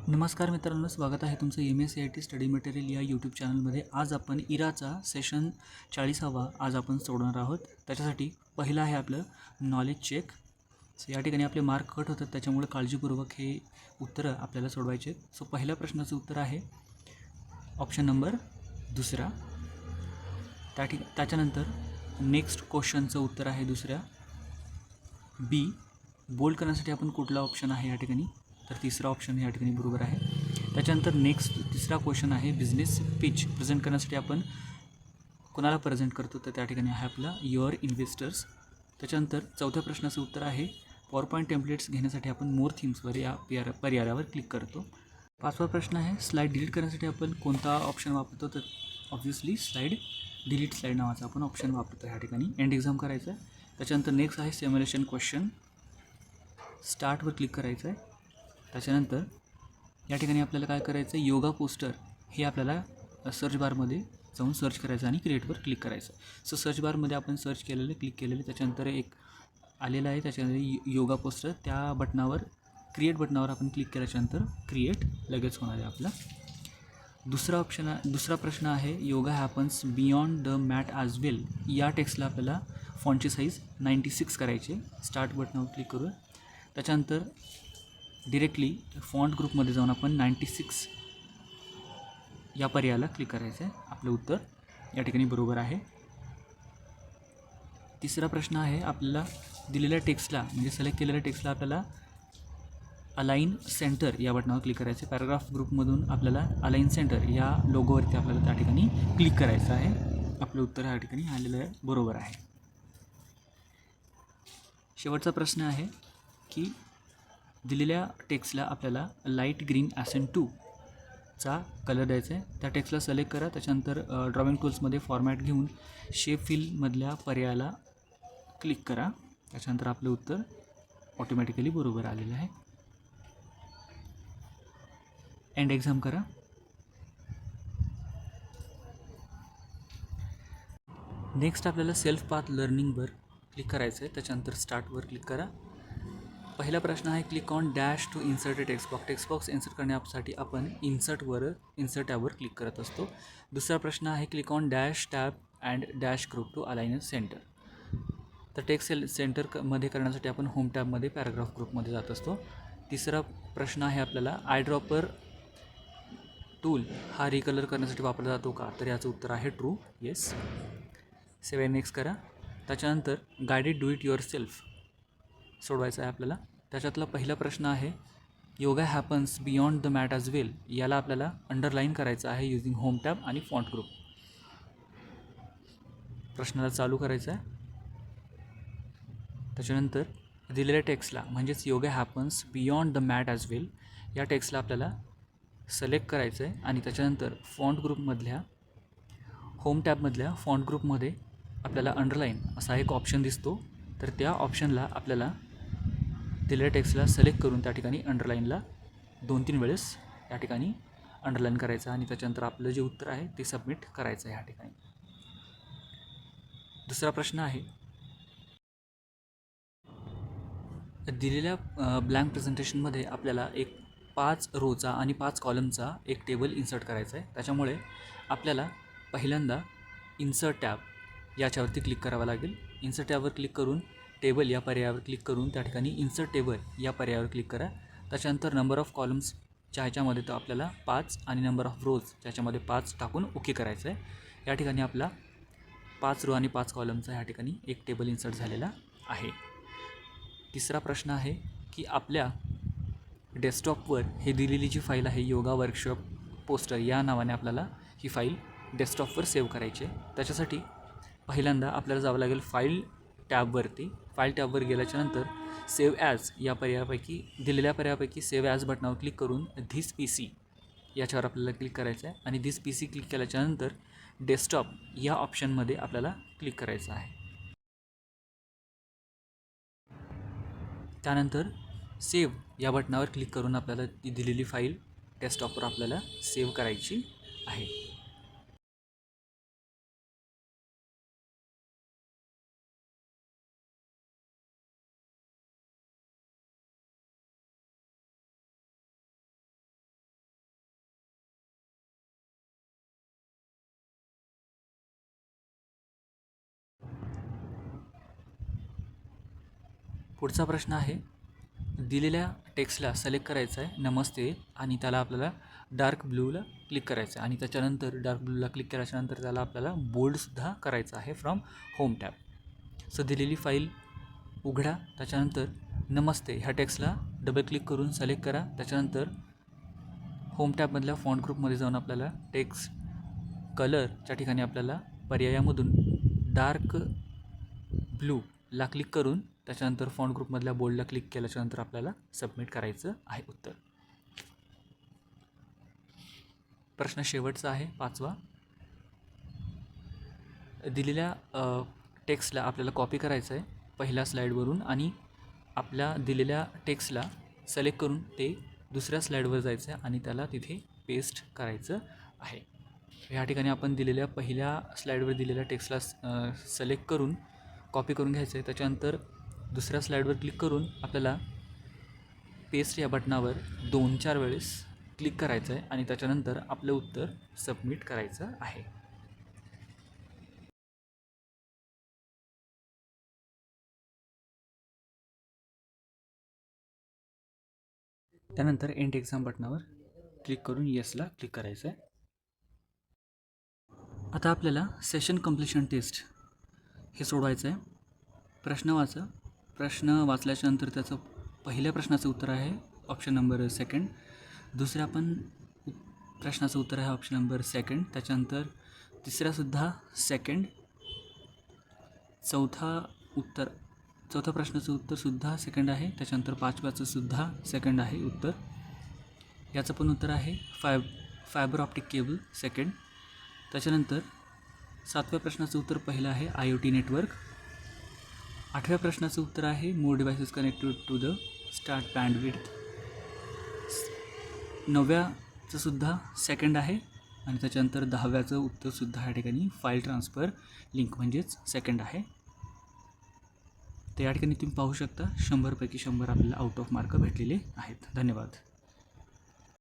नमस्कार मित्रांनो, स्वागत आहे तुमचं MSCIT स्टडी मटेरियल या यूट्यूब चॅनलमध्ये. आज आपण इराचा सेशन 40वा आज आपण सोडवणार आहोत. त्याच्यासाठी पहिलं आहे आपलं नॉलेज चेक. सो या ठिकाणी आपले मार्क कट होतात, त्याच्यामुळे काळजीपूर्वक हे उत्तरं आपल्याला सोडवायचे. सो पहिल्या प्रश्नाचं उत्तर आहे ऑप्शन नंबर दुसरा. त्याच्यानंतर नेक्स्ट क्वेश्चनचं उत्तर आहे दुसऱ्या बी. बोल्ड करण्यासाठी आपण कुठला ऑप्शन आहे या ठिकाणी, तर तिसरा ऑप्शन या ठिकाणी बरोबर आहे. त्याच्यानंतर नेक्स्ट तिसरा क्वेश्चन आहे बिझनेस पिच प्रेझेंट करण्यासाठी आपण कोणाला प्रेझेंट करतो, तर त्या ठिकाणी आहे आपला युअर इन्व्हेस्टर्स. त्याच्यानंतर चौथ्या प्रश्नाचं उत्तर आहे पॉवर पॉईंट टेम्पलेट्स घेण्यासाठी आपण मोर थीम्सवर या पर्यायावर क्लिक करतो. पाचवा प्रश्न आहे स्लाईड डिलीट करण्यासाठी आपण कोणता ऑप्शन वापरतो, तर ऑब्व्हियसली स्लाईड डिलीट स्लाईड नावाचा आपण ऑप्शन वापरतो ह्या ठिकाणी. एंड एक्झाम करायचं आहे. त्याच्यानंतर नेक्स्ट आहे सिम्युलेशन क्वेश्चन. स्टार्टवर क्लिक करायचं आहे. त्याच्यानंतर या ठिकाणी आपल्याला काय करायचं आहे, योगा पोस्टर हे आपल्याला सर्च बारमध्ये जाऊन सर्च करायचं आणि क्रिएटवर क्लिक करायचं. सो सर्च बारमध्ये आपण सर्च केलेलं, क्लिक केलेलं, त्याच्यानंतर एक आलेलं आहे, त्याच्यानंतर योगा पोस्टर, त्या बटनावर क्रिएट बटनावर आपण क्लिक केल्याच्यानंतर क्रिएट लगेच होणार आहे आपला. दुसरा प्रश्न आहे yoga happens beyond the mat as well. या टेक्स्टला आपल्याला फॉन्टची साईज 96 करायची. स्टार्ट बटनावर क्लिक करूया. त्याच्यानंतर डिरेक्टली फॉन्ट ग्रुपमध्ये जाऊन आपण 96 या पर्यायाला क्लिक करायचं आहे. आपलं उत्तर या ठिकाणी बरोबर आहे. तिसरा प्रश्न आहे आपल्याला दिलेल्या टेक्स्टला म्हणजे सिलेक्ट केलेल्या टेक्स्टला आपल्याला अलाइन सेंटर या बटनावर क्लिक करायचं आहे. पॅराग्राफ ग्रुपमधून आपल्याला अलाइन सेंटर या लोगोवरती आपल्याला त्या ठिकाणी क्लिक करायचं आहे. आपलं उत्तर या ठिकाणी आलेलं आहे, बरोबर आहे. शेवटचा प्रश्न आहे की दिलेल्या टेक्स्टला आपल्याला लाईट ग्रीन ॲसेंट 2 चा कलर द्यायचा आहे. त्या टेक्स्टला सिलेक्ट करा. त्याच्यानंतर ड्रॉइंग टूल्समध्ये फॉर्मॅट घेऊन शेप फिलमधल्या पर्यायाला क्लिक करा. त्याच्यानंतर आपलं उत्तर ऑटोमॅटिकली बरोबर आलेलं आहे. एंड एक्झाम करा. नेक्स्ट आपल्याला सेल्फ पाथ लर्निंगवर क्लिक करायचं आहे. त्याच्यानंतर स्टार्टवर क्लिक करा. पहिला प्रश्न आहे click on dash to insert text box. Text box insert करण्यासाठी आपण इन्सर्ट टॅबवर क्लिक करत असतो. दुसरा प्रश्न आहे click on dash tab and dash group to align centre. तर टेक्स्ट सेंटरमध्ये करण्यासाठी आपण होम टॅबमध्ये पॅराग्राफ ग्रुपमध्ये जात असतो. तिसरा प्रश्न आहे आपल्याला आय ड्रॉपर टूल हा रिकलर करण्यासाठी वापरला जातो का, तर याचं उत्तर आहे ट्रू, येस. सेव्ह नेक्स्ट करा. त्याच्यानंतर guided do it yourself सोडवायचं आहे आपल्याला. त्याच्यातला पहिला प्रश्न आहे yoga happens beyond the mat as well. याला आपल्याला अंडरलाईन करायचं आहे युझिंग होम टॅब आणि फॉन्ट ग्रुप. प्रश्नाला चालू करायचं आहे. त्याच्यानंतर दिलेल्या टेक्स्टला म्हणजेच yoga happens beyond the mat as well या टेक्स्टला आपल्याला सिलेक्ट करायचं आहे आणि त्याच्यानंतर फॉन्ट ग्रुपमधल्या होम टॅबमधल्या फॉन्ट ग्रुपमध्ये आपल्याला अंडरलाईन असा एक ऑप्शन दिसतो. तर त्या ऑप्शनला आपल्याला दिलेल्या टेक्स्टला सिलेक्ट करून त्या ठिकाणी अंडरलाईनला 2-3 वेळेस या ठिकाणी अंडरलाईन करायचं आणि त्याच्यानंतर आपलं जे उत्तर आहे ते सबमिट करायचं आहे ह्या ठिकाणी. दुसरा प्रश्न आहे दिलेल्या ब्लँक प्रेझेंटेशनमध्ये आपल्याला एक 5 रोचा आणि 5 कॉलमचा एक टेबल इन्सर्ट करायचा आहे. त्याच्यामुळे आपल्याला पहिल्यांदा इन्सर्ट टॅब याच्यावरती क्लिक करावं लागेल. इन्सर्ट टॅबवर क्लिक करून टेबल या पर्यायावर क्लिक करून त्या ठिकाणी इन्सर्ट टेबल या पर्यायावर क्लिक करा. त्याच्यानंतर नंबर ऑफ कॉलम्सच्या ह्याच्यामध्ये तो आपल्याला 5 आणि नंबर ऑफ रोज ज्याच्यामध्ये 5 टाकून ओके करायचं आहे. या ठिकाणी आपला 5 रो आणि 5 कॉलमचा ह्या ठिकाणी एक टेबल इन्सर्ट झालेला आहे. तिसरा प्रश्न आहे की आपल्या डेस्कटॉपवर हे दिलेली जी फाईल आहे योगा वर्कशॉप पोस्टर या नावाने आपल्याला ही फाईल डेस्कटॉपवर सेव्ह करायची आहे. त्याच्यासाठी पहिल्यांदा आपल्याला जावं लागेल फाईल टॅबवरती. फाईल टॅबवर गेल्याच्यानंतर सेव्ह ॲज या पर्यायापैकी दिलेल्या पर्यायापैकी सेव्ह ॲज बटनावर क्लिक करून धिस PC याच्यावर आपल्याला क्लिक करायचं आहे आणि धिस PC क्लिक केल्याच्यानंतर डेस्कटॉप या ऑप्शनमध्ये आपल्याला क्लिक करायचं आहे. त्यानंतर सेव्ह या बटनावर क्लिक करून आपल्याला ती दिलेली फाईल डेस्कटॉपवर आपल्याला सेव्ह करायची आहे. पुढचा प्रश्न आहे, दिलेल्या टेक्स्टला सिलेक्ट करायचं आहे नमस्ते आणि त्याला आपल्याला डार्क ब्लूला क्लिक करायचं आहे आणि त्याच्यानंतर डार्क ब्लूला क्लिक केल्याच्यानंतर त्याला आपल्याला बोल्डसुद्धा करायचं आहे फ्रॉम होम टॅब. सो दिलेली फाईल उघडा, त्याच्यानंतर नमस्ते ह्या टेक्स्टला डबल क्लिक करून सिलेक्ट करा. त्याच्यानंतर होम टॅबमधल्या फॉन्ट ग्रुपमध्ये जाऊन आपल्याला टेक्स्ट कलरच्या ठिकाणी आपल्याला पर्यायामधून डार्क ब्लूला क्लिक करून त्याच्यानंतर फॉन्ट ग्रुपमधल्या बोल्डला क्लिक केल्याच्यानंतर आपल्याला सबमिट करायचं आहे उत्तर. प्रश्न शेवटचा आहे 5वा. दिलेल्या टेक्स्टला आपल्याला कॉपी करायचं आहे पहिल्या स्लाईडवरून आणि आपल्या दिलेल्या टेक्स्टला सिलेक्ट करून ते दुसऱ्या स्लाईडवर जायचं आहे आणि त्याला तिथे पेस्ट करायचं आहे. ह्या ठिकाणी आपण दिलेल्या पहिल्या स्लाईडवर दिलेल्या टेक्स्टला सिलेक्ट करून कॉपी करून घ्यायचं आहे. त्याच्यानंतर दुसऱ्या स्लाईडवर क्लिक करून आपल्याला पेस्ट या बटनावर 2-4 वेळेस क्लिक करायचं आहे आणि त्याच्यानंतर आपलं उत्तर सबमिट करायचं आहे. त्यानंतर एंड एक्झाम बटनावर क्लिक करून येसला क्लिक करायचं आहे. आता आपल्याला सेशन कम्प्लिशन टेस्ट हे सोडवायचं आहे. प्रश्न वाचा. प्रश्न वाचल्याच्यानंतर त्याचं पहिल्या प्रश्नाचं उत्तर आहे ऑप्शन नंबर 2. दुसऱ्या पण प्रश्नाचं उत्तर आहे ऑप्शन नंबर 2. त्याच्यानंतर तिसऱ्यासुद्धा 2. चौथ्या प्रश्नाचं उत्तरसुद्धा 2 आहे. त्याच्यानंतर 5व्याचं सुद्धा 2 आहे उत्तर. याचं पण उत्तर आहे फायबर ऑप्टिक केबल 2. त्याच्यानंतर 7व्या प्रश्नाचं उत्तर पहिलं आहे IoT नेटवर्क. 8व्या प्रश्नाचं उत्तर आहे more devices connected to the start bandwidth. 9व्याचं सुद्धा 2 आहे आणि त्याच्यानंतर 10व्याचं उत्तरसुद्धा या ठिकाणी फाईल ट्रान्सफर लिंक म्हणजेच 2 आहे. तर या ठिकाणी तुम्ही पाहू शकता 100 पैकी 100 आपल्याला आउट ऑफ मार्क भेटलेले आहेत. धन्यवाद.